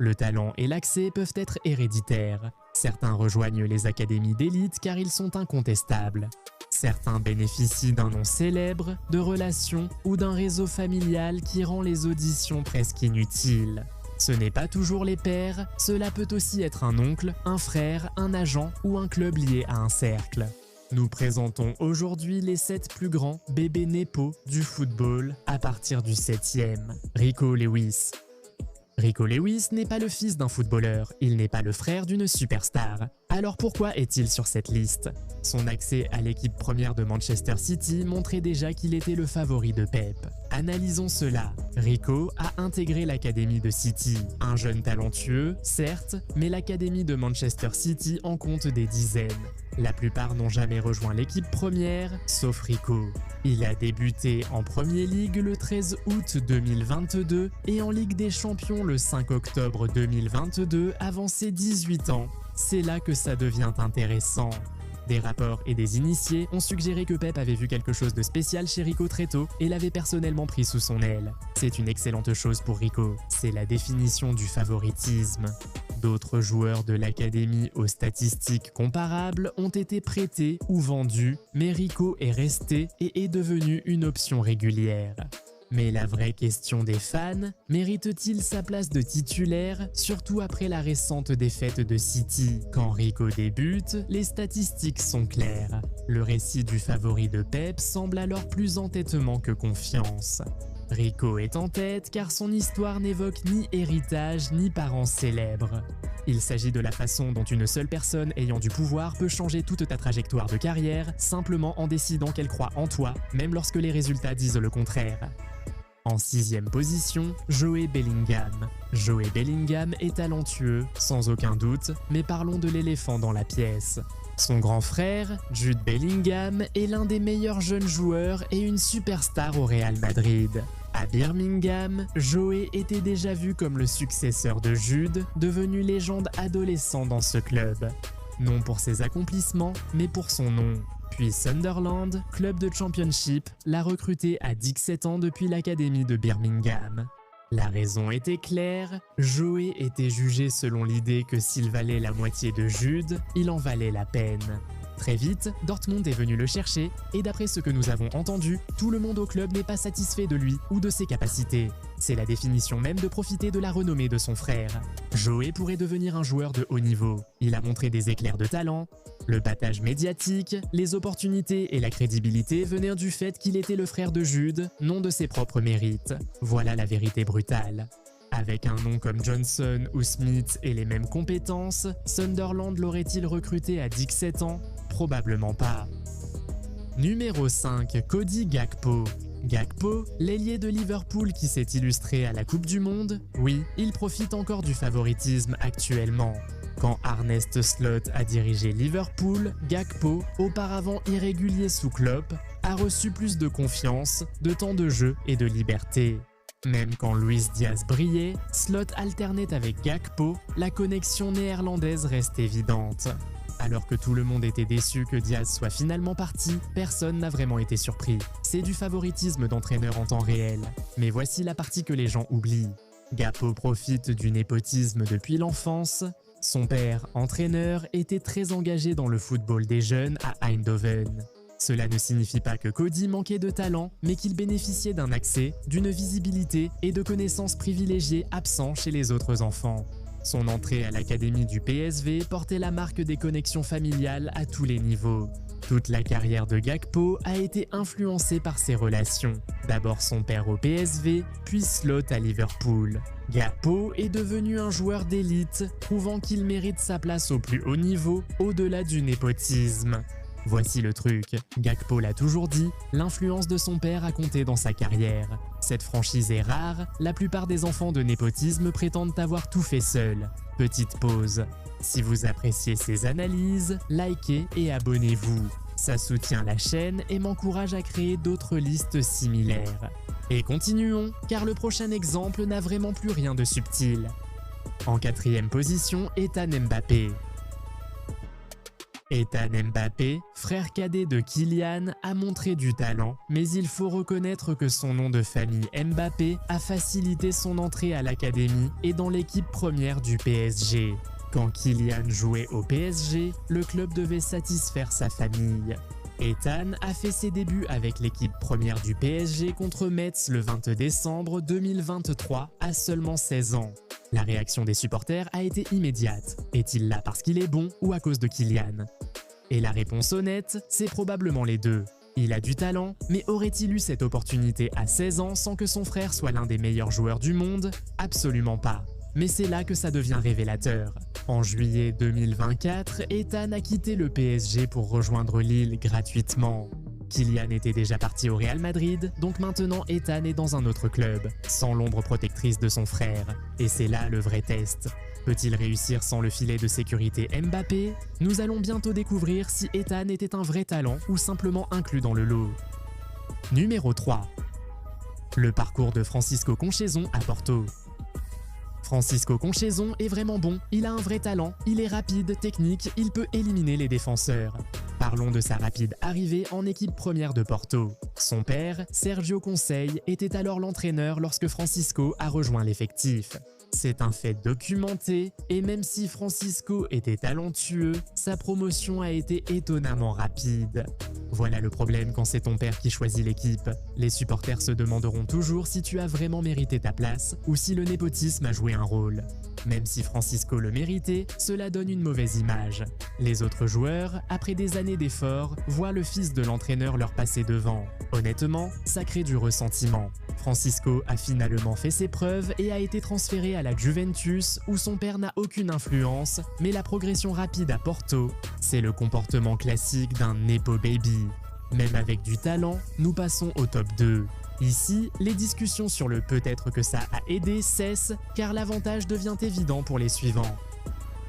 Le talent et l'accès peuvent être héréditaires. Certains rejoignent les académies d'élite car ils sont incontestables. Certains bénéficient d'un nom célèbre, de relations ou d'un réseau familial qui rend les auditions presque inutiles. Ce n'est pas toujours les pairs, cela peut aussi être un oncle, un frère, un agent ou un club lié à un cercle. Nous présentons aujourd'hui les 7 plus grands bébés népo du football à partir du 7e. Rico Lewis. Rico Lewis n'est pas le fils d'un footballeur, il n'est pas le frère d'une superstar. Alors pourquoi est-il sur cette liste? Son accès à l'équipe première de Manchester City montrait déjà qu'il était le favori de Pep. Analysons cela. Rico a intégré l'académie de City. Un jeune talentueux, certes, mais l'académie de Manchester City en compte des dizaines. La plupart n'ont jamais rejoint l'équipe première, sauf Rico. Il a débuté en Premier League le 13 août 2022 et en Ligue des Champions le 5 octobre 2022 avant ses 18 ans. C'est là que ça devient intéressant. Des rapports et des initiés ont suggéré que Pep avait vu quelque chose de spécial chez Rico très tôt et l'avait personnellement pris sous son aile. C'est une excellente chose pour Rico, c'est la définition du favoritisme. D'autres joueurs de l'académie aux statistiques comparables ont été prêtés ou vendus, mais Rico est resté et est devenu une option régulière. Mais la vraie question des fans, mérite-t-il sa place de titulaire, surtout après la récente défaite de City? Quand Rico débute, les statistiques sont claires. Le récit du favori de Pep semble alors plus entêtement que confiance. Rico est en tête car son histoire n'évoque ni héritage ni parents célèbres. Il s'agit de la façon dont une seule personne ayant du pouvoir peut changer toute ta trajectoire de carrière simplement en décidant qu'elle croit en toi, même lorsque les résultats disent le contraire. En 6e position, Joe Bellingham. Joe Bellingham est talentueux, sans aucun doute, mais parlons de l'éléphant dans la pièce. Son grand frère, Jude Bellingham, est l'un des meilleurs jeunes joueurs et une superstar au Real Madrid. À Birmingham, Joe était déjà vu comme le successeur de Jude, devenu légende adolescent dans ce club. Non pour ses accomplissements, mais pour son nom. Puis Sunderland, club de Championship, l'a recruté à 17 ans depuis l'académie de Birmingham. La raison était claire, Joe était jugé selon l'idée que s'il valait la moitié de Jude, il en valait la peine. Très vite, Dortmund est venu le chercher et d'après ce que nous avons entendu, tout le monde au club n'est pas satisfait de lui ou de ses capacités. C'est la définition même de profiter de la renommée de son frère. Joe pourrait devenir un joueur de haut niveau. Il a montré des éclairs de talent. Le battage médiatique, les opportunités et la crédibilité venaient du fait qu'il était le frère de Jude, non de ses propres mérites. Voilà la vérité brutale. Avec un nom comme Johnson ou Smith et les mêmes compétences, Sunderland l'aurait-il recruté à 17 ans? Probablement pas. Numéro 5, Cody Gakpo. Gakpo, l'ailier de Liverpool qui s'est illustré à la Coupe du Monde, oui, il profite encore du favoritisme actuellement. Quand Arne Slot a dirigé Liverpool, Gakpo, auparavant irrégulier sous Klopp, a reçu plus de confiance, de temps de jeu et de liberté. Même quand Luis Diaz brillait, Slot alternait avec Gakpo, la connexion néerlandaise reste évidente. Alors que tout le monde était déçu que Diaz soit finalement parti, personne n'a vraiment été surpris. C'est du favoritisme d'entraîneur en temps réel. Mais voici la partie que les gens oublient. Gakpo profite du népotisme depuis l'enfance. Son père, entraîneur, était très engagé dans le football des jeunes à Eindhoven. Cela ne signifie pas que Cody manquait de talent, mais qu'il bénéficiait d'un accès, d'une visibilité et de connaissances privilégiées absents chez les autres enfants. Son entrée à l'académie du PSV portait la marque des connexions familiales à tous les niveaux. Toute la carrière de Gakpo a été influencée par ses relations. D'abord son père au PSV, puis Slot à Liverpool. Gakpo est devenu un joueur d'élite, prouvant qu'il mérite sa place au plus haut niveau, au-delà du népotisme. Voici le truc, Gakpo l'a toujours dit, l'influence de son père a compté dans sa carrière. Cette franchise est rare, la plupart des enfants de népotisme prétendent avoir tout fait seuls. Petite pause. Si vous appréciez ces analyses, likez et abonnez-vous. Ça soutient la chaîne et m'encourage à créer d'autres listes similaires. Et continuons, car le prochain exemple n'a vraiment plus rien de subtil. En 4e position, Ethan Mbappé. Ethan Mbappé, frère cadet de Kylian, a montré du talent, mais il faut reconnaître que son nom de famille Mbappé a facilité son entrée à l'académie et dans l'équipe première du PSG. Quand Kylian jouait au PSG, le club devait satisfaire sa famille. Ethan a fait ses débuts avec l'équipe première du PSG contre Metz le 22 décembre 2023 à seulement 16 ans. La réaction des supporters a été immédiate. Est-il là parce qu'il est bon ou à cause de Kylian? Et la réponse honnête, c'est probablement les deux. Il a du talent, mais aurait-il eu cette opportunité à 16 ans sans que son frère soit l'un des meilleurs joueurs du monde? Absolument pas. Mais c'est là que ça devient révélateur. En juillet 2024, Ethan a quitté le PSG pour rejoindre Lille gratuitement. Kylian était déjà parti au Real Madrid, donc maintenant Ethan est dans un autre club, sans l'ombre protectrice de son frère. Et c'est là le vrai test. Peut-il réussir sans le filet de sécurité Mbappé? Nous allons bientôt découvrir si Ethan était un vrai talent ou simplement inclus dans le lot. Numéro 3. Le parcours de Francisco Conchezon à Porto. Francisco Conchezon est vraiment bon, il a un vrai talent, il est rapide, technique, il peut éliminer les défenseurs. Parlons de sa rapide arrivée en équipe première de Porto. Son père, Sergio Conseil, était alors l'entraîneur lorsque Francisco a rejoint l'effectif. C'est un fait documenté, et même si Francisco était talentueux, sa promotion a été étonnamment rapide. Voilà le problème quand c'est ton père qui choisit l'équipe. Les supporters se demanderont toujours si tu as vraiment mérité ta place ou si le népotisme a joué un rôle. Même si Francisco le méritait, cela donne une mauvaise image. Les autres joueurs, après des années d'efforts, voient le fils de l'entraîneur leur passer devant. Honnêtement, ça crée du ressentiment. Francisco a finalement fait ses preuves et a été transféré à la Juventus où son père n'a aucune influence, mais la progression rapide à Porto, c'est le comportement classique d'un Nepo Baby. Même avec du talent, nous passons au top 2. Ici, les discussions sur le peut-être que ça a aidé cessent car l'avantage devient évident pour les suivants.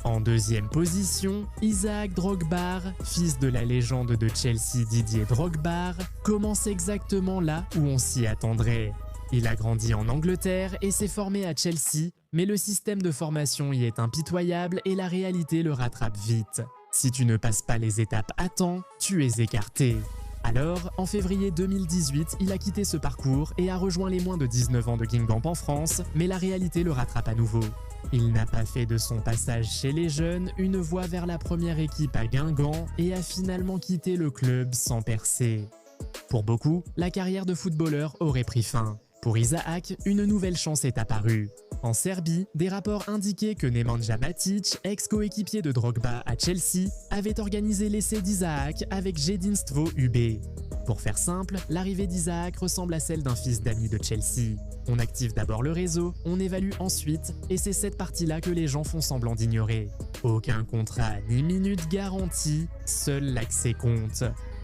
En deuxième position, Isaac Drogba, fils de la légende de Chelsea Didier Drogba, commence exactement là où on s'y attendrait. Il a grandi en Angleterre et s'est formé à Chelsea, mais le système de formation y est impitoyable et la réalité le rattrape vite. Si tu ne passes pas les étapes à temps, tu es écarté. Alors, en février 2018, il a quitté ce parcours et a rejoint les moins de 19 ans de Guingamp en France, mais la réalité le rattrape à nouveau. Il n'a pas fait de son passage chez les jeunes une voie vers la première équipe à Guingamp et a finalement quitté le club sans percer. Pour beaucoup, la carrière de footballeur aurait pris fin. Pour Isaac, une nouvelle chance est apparue. En Serbie, des rapports indiquaient que Nemanja Matic, ex-coéquipier de Drogba à Chelsea, avait organisé l'essai d'Isaac avec Jedinstvo UB. Pour faire simple, l'arrivée d'Isaac ressemble à celle d'un fils d'ami de Chelsea. On active d'abord le réseau, on évalue ensuite, et c'est cette partie-là que les gens font semblant d'ignorer. Aucun contrat ni minute garantie, seul l'accès compte.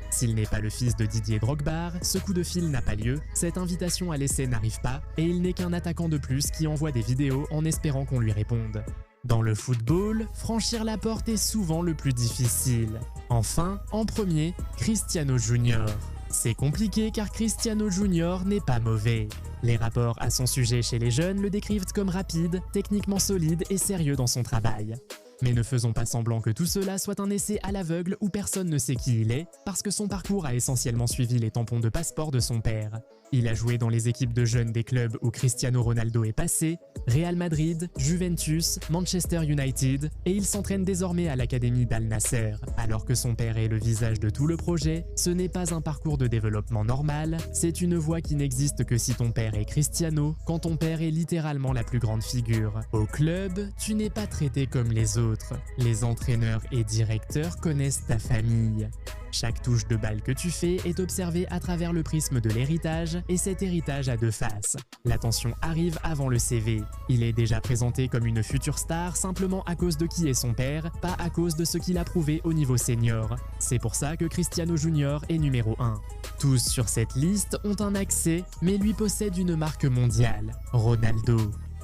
S'il n'est pas le fils de Didier Drogba, ce coup de fil n'a pas lieu, cette invitation à l'essai n'arrive pas, et il n'est qu'un attaquant de plus qui envoie des vidéos en espérant qu'on lui réponde. Dans le football, franchir la porte est souvent le plus difficile. Enfin, en premier, Cristiano Junior. C'est compliqué car Cristiano Junior n'est pas mauvais. Les rapports à son sujet chez les jeunes le décrivent comme rapide, techniquement solide et sérieux dans son travail. Mais ne faisons pas semblant que tout cela soit un essai à l'aveugle où personne ne sait qui il est, parce que son parcours a essentiellement suivi les tampons de passeport de son père. Il a joué dans les équipes de jeunes des clubs où Cristiano Ronaldo est passé, Real Madrid, Juventus, Manchester United, et il s'entraîne désormais à l'académie d'Al Nasser. Alors que son père est le visage de tout le projet, ce n'est pas un parcours de développement normal, c'est une voie qui n'existe que si ton père est Cristiano, quand ton père est littéralement la plus grande figure. Au club, tu n'es pas traité comme les autres. Les entraîneurs et directeurs connaissent ta famille. Chaque touche de balle que tu fais est observée à travers le prisme de l'héritage et cet héritage a deux faces. L'attention arrive avant le CV. Il est déjà présenté comme une future star simplement à cause de qui est son père, pas à cause de ce qu'il a prouvé au niveau senior. C'est pour ça que Cristiano Junior est numéro 1. Tous sur cette liste ont un accès, mais lui possède une marque mondiale, Ronaldo.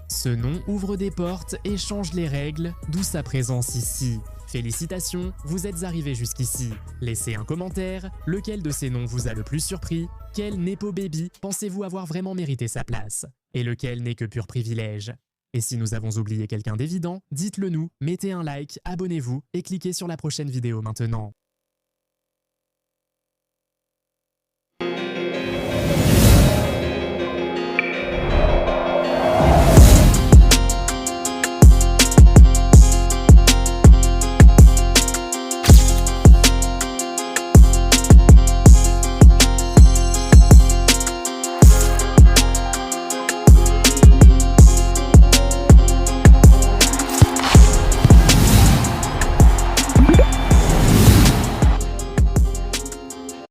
Ce nom ouvre des portes et change les règles, d'où sa présence ici. Félicitations, vous êtes arrivés jusqu'ici. Laissez un commentaire, lequel de ces noms vous a le plus surpris? Quel Nepo Baby pensez-vous avoir vraiment mérité sa place? Et lequel n'est que pur privilège? Et si nous avons oublié quelqu'un d'évident, dites-le nous, mettez un like, abonnez-vous et cliquez sur la prochaine vidéo maintenant.